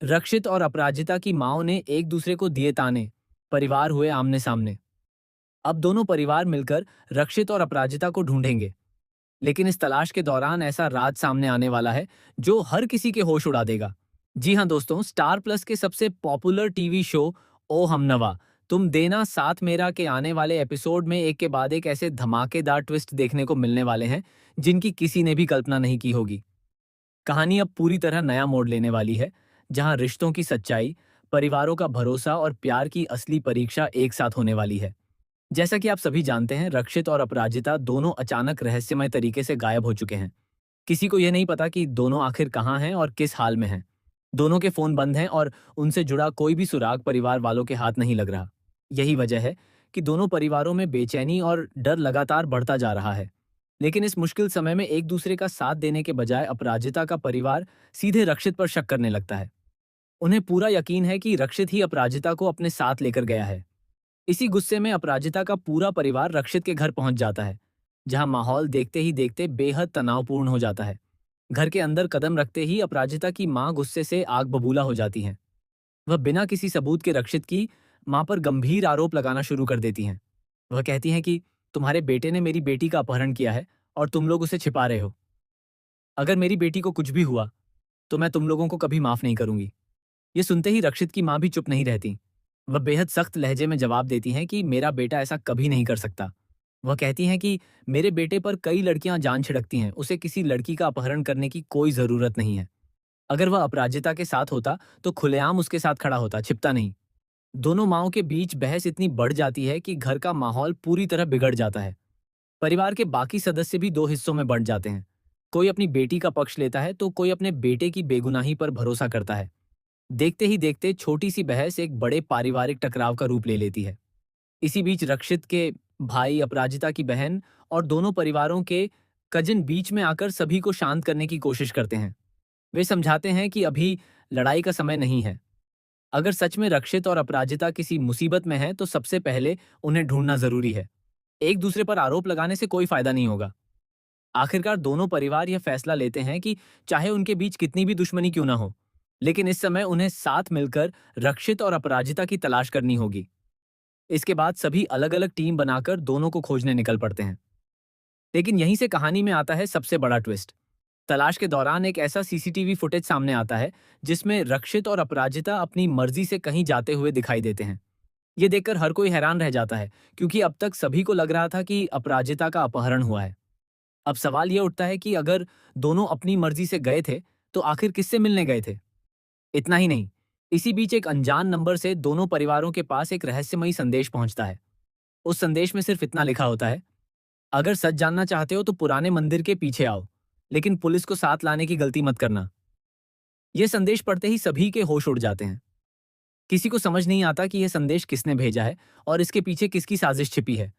रक्षित और अपराजिता की माँओं ने एक दूसरे को दिए ताने। परिवार हुए आमने सामने। अब दोनों परिवार मिलकर रक्षित और अपराजिता को ढूंढेंगे। लेकिन इस तलाश के दौरान ऐसा राज सामने आने वाला है जो हर किसी के होश उड़ा देगा। जी हाँ दोस्तों, स्टार प्लस के सबसे पॉपुलर टीवी शो ओ हमनवा तुम देना साथ मेरा के आने वाले एपिसोड में एक के बाद एक ऐसे धमाकेदार ट्विस्ट देखने को मिलने वाले हैं जिनकी किसी ने भी कल्पना नहीं की होगी। कहानी अब पूरी तरह नया मोड़ लेने वाली है, जहां रिश्तों की सच्चाई, परिवारों का भरोसा और प्यार की असली परीक्षा एक साथ होने वाली है। जैसा कि आप सभी जानते हैं, रक्षित और अपराजिता दोनों अचानक रहस्यमय तरीके से गायब हो चुके हैं। किसी को यह नहीं पता कि दोनों आखिर कहाँ हैं और किस हाल में हैं। दोनों के फोन बंद हैं और उनसे जुड़ा कोई भी सुराग परिवार वालों के हाथ नहीं लग रहा। यही वजह है कि दोनों परिवारों में बेचैनी और डर लगातार बढ़ता जा रहा है। लेकिन इस मुश्किल समय में एक दूसरे का साथ देने के बजाय अपराजिता का परिवार सीधे रक्षित पर शक करने लगता है। उन्हें पूरा यकीन है कि रक्षित ही अपराजिता को अपने साथ लेकर गया है। इसी गुस्से में अपराजिता का पूरा परिवार रक्षित के घर पहुंच जाता है, जहां माहौल देखते ही देखते बेहद तनावपूर्ण हो जाता है। घर के अंदर कदम रखते ही अपराजिता की मां गुस्से से आग बबूला हो जाती हैं। वह बिना किसी सबूत के रक्षित की मां पर गंभीर आरोप लगाना शुरू कर देती हैं। वह कहती हैं कि तुम्हारे बेटे ने मेरी बेटी का अपहरण किया है और तुम लोग उसे छिपा रहे हो। अगर मेरी बेटी को कुछ भी हुआ तो मैं तुम लोगों को कभी माफ नहीं करूंगी। ये सुनते ही रक्षित की मां भी चुप नहीं रहती। वह बेहद सख्त लहजे में जवाब देती हैं कि मेरा बेटा ऐसा कभी नहीं कर सकता। वह कहती हैं कि मेरे बेटे पर कई लड़कियां जान छिड़कती हैं, उसे किसी लड़की का अपहरण करने की कोई जरूरत नहीं है। अगर वह अपराजिता के साथ होता तो खुलेआम उसके साथ खड़ा होता, छिपता नहीं। दोनों माओं के बीच बहस इतनी बढ़ जाती है कि घर का माहौल पूरी तरह बिगड़ जाता है। परिवार के बाकी सदस्य भी दो हिस्सों में बढ़ जाते हैं। कोई अपनी बेटी का पक्ष लेता है तो कोई अपने बेटे की बेगुनाही पर भरोसा करता है। देखते ही देखते छोटी सी बहस एक बड़े पारिवारिक टकराव का रूप ले लेती है। इसी बीच रक्षित के भाई, अपराजिता की बहन और दोनों परिवारों के कजिन बीच में आकर सभी को शांत करने की कोशिश करते हैं। वे समझाते हैं कि अभी लड़ाई का समय नहीं है। अगर सच में रक्षित और अपराजिता किसी मुसीबत में हैं तो सबसे पहले उन्हें ढूंढना जरूरी है। एक दूसरे पर आरोप लगाने से कोई फायदा नहीं होगा। आखिरकार दोनों परिवार यह फैसला लेते हैं कि चाहे उनके बीच कितनी भी दुश्मनी क्यों ना हो, लेकिन इस समय उन्हें साथ मिलकर रक्षित और अपराजिता की तलाश करनी होगी। इसके बाद सभी अलग अलग टीम बनाकर दोनों को खोजने निकल पड़ते हैं। लेकिन यहीं से कहानी में आता है सबसे बड़ा ट्विस्ट। तलाश के दौरान एक ऐसा सीसीटीवी फुटेज सामने आता है जिसमें रक्षित और अपराजिता अपनी मर्जी से कहीं जाते हुए दिखाई देते हैं। ये देखकर हर कोई हैरान रह जाता है, क्योंकि अब तक सभी को लग रहा था कि अपराजिता का अपहरण हुआ है। अब सवाल यह उठता है कि अगर दोनों अपनी मर्जी से गए थे तो आखिर किससे मिलने गए थे। इतना ही नहीं, इसी बीच एक अनजान नंबर से दोनों परिवारों के पास एक रहस्यमयी संदेश पहुंचता है। उस संदेश में सिर्फ इतना लिखा होता है, अगर सच जानना चाहते हो तो पुराने मंदिर के पीछे आओ, लेकिन पुलिस को साथ लाने की गलती मत करना। यह संदेश पढ़ते ही सभी के होश उड़ जाते हैं। किसी को समझ नहीं आता कि यह संदेश किसने भेजा है और इसके पीछे किसकी साजिश छिपी है।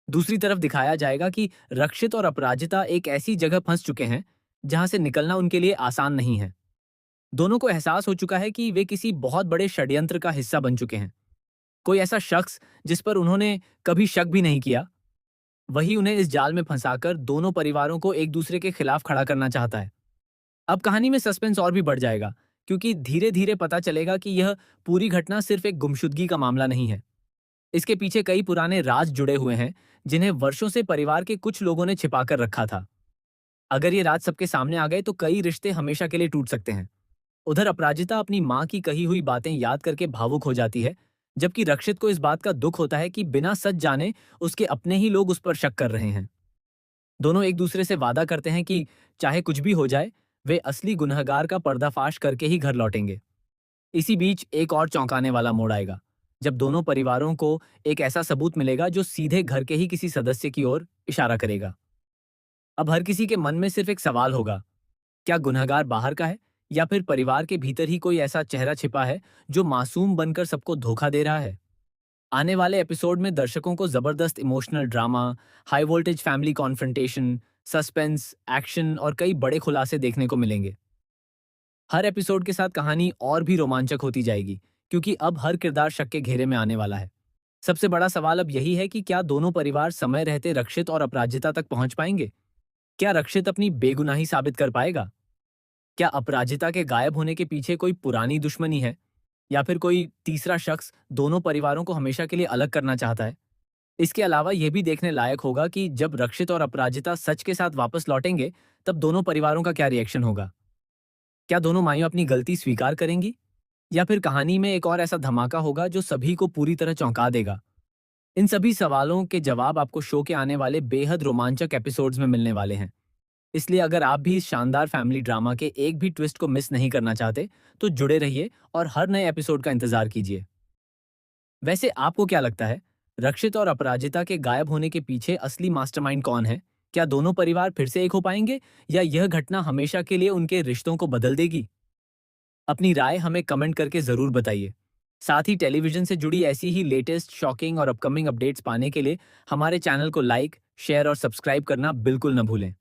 दूसरी तरफ दिखाया जाएगा कि रक्षित और अपराजिता एक ऐसी जगह फंस चुके हैं जहां से निकलना उनके लिए आसान नहीं है। दोनों को एहसास हो चुका है कि वे किसी बहुत बड़े षड्यंत्र का हिस्सा बन चुके हैं। कोई ऐसा शख्स जिस पर उन्होंने कभी शक भी नहीं किया, वही उन्हें इस जाल में फंसाकर दोनों परिवारों को एक दूसरे के खिलाफ खड़ा करना चाहता है। अब कहानी में सस्पेंस और भी बढ़ जाएगा, क्योंकि धीरे धीरे पता चलेगा कि यह पूरी घटना सिर्फ एक गुमशुदगी का मामला नहीं है। इसके पीछे कई पुराने राज जुड़े हुए हैं जिन्हें वर्षों से परिवार के कुछ लोगों ने छिपाकर रखा था। अगर ये राज सबके सामने आ गए तो कई रिश्ते हमेशा के लिए टूट सकते हैं। उधर अपराजिता अपनी माँ की कही हुई बातें याद करके भावुक हो जाती है, जबकि रक्षित को इस बात का दुख होता है कि बिना सच जाने उसके अपने ही लोग उस पर शक कर रहे हैं। दोनों एक दूसरे से वादा करते हैं कि चाहे कुछ भी हो जाए, वे असली गुनहगार का पर्दाफाश करके ही घर लौटेंगे। इसी बीच एक और चौंकाने वाला मोड़ आएगा, जब दोनों परिवारों को एक ऐसा सबूत मिलेगा जो सीधे घर के ही किसी सदस्य की ओर इशारा करेगा। अब हर किसी के मन में सिर्फ एक सवाल होगा, क्या गुनहगार बाहर का है या फिर परिवार के भीतर ही कोई ऐसा चेहरा छिपा है जो मासूम बनकर सबको धोखा दे रहा है। आने वाले एपिसोड में दर्शकों को जबरदस्त emotional drama, high voltage family confrontation, suspense, action और कई बड़े खुलासे देखने को मिलेंगे। हर एपिसोड के साथ कहानी और भी रोमांचक होती जाएगी, क्योंकि अब हर किरदार शक के घेरे में आने वाला है। सबसे बड़ा सवाल अब यही है कि क्या दोनों परिवार समय रहते रक्षित और अपराजिता तक पहुंच पाएंगे। क्या रक्षित अपनी बेगुनाही साबित कर पाएगा? क्या अपराजिता के गायब होने के पीछे कोई पुरानी दुश्मनी है, या फिर कोई तीसरा शख्स दोनों परिवारों को हमेशा के लिए अलग करना चाहता है? इसके अलावा यह भी देखने लायक होगा कि जब रक्षित और अपराजिता सच के साथ वापस लौटेंगे, तब दोनों परिवारों का क्या रिएक्शन होगा। क्या दोनों माइयों अपनी गलती स्वीकार करेंगी, या फिर कहानी में एक और ऐसा धमाका होगा जो सभी को पूरी तरह चौंका देगा? इन सभी सवालों के जवाब आपको शो के आने वाले बेहद रोमांचक एपिसोड्स में मिलने वाले हैं। इसलिए अगर आप भी इस शानदार फैमिली ड्रामा के एक भी ट्विस्ट को मिस नहीं करना चाहते, तो जुड़े रहिए और हर नए एपिसोड का इंतजार कीजिए। वैसे आपको क्या लगता है, रक्षित और अपराजिता के गायब होने के पीछे असली मास्टरमाइंड कौन है? क्या दोनों परिवार फिर से एक हो पाएंगे, या यह घटना हमेशा के लिए उनके रिश्तों को बदल देगी? अपनी राय हमें कमेंट करके जरूर बताइए। साथ ही टेलीविजन से जुड़ी ऐसी ही लेटेस्ट, शॉकिंग और अपकमिंग अपडेट्स पाने के लिए हमारे चैनल को लाइक, शेयर और सब्सक्राइब करना बिल्कुल न भूलें।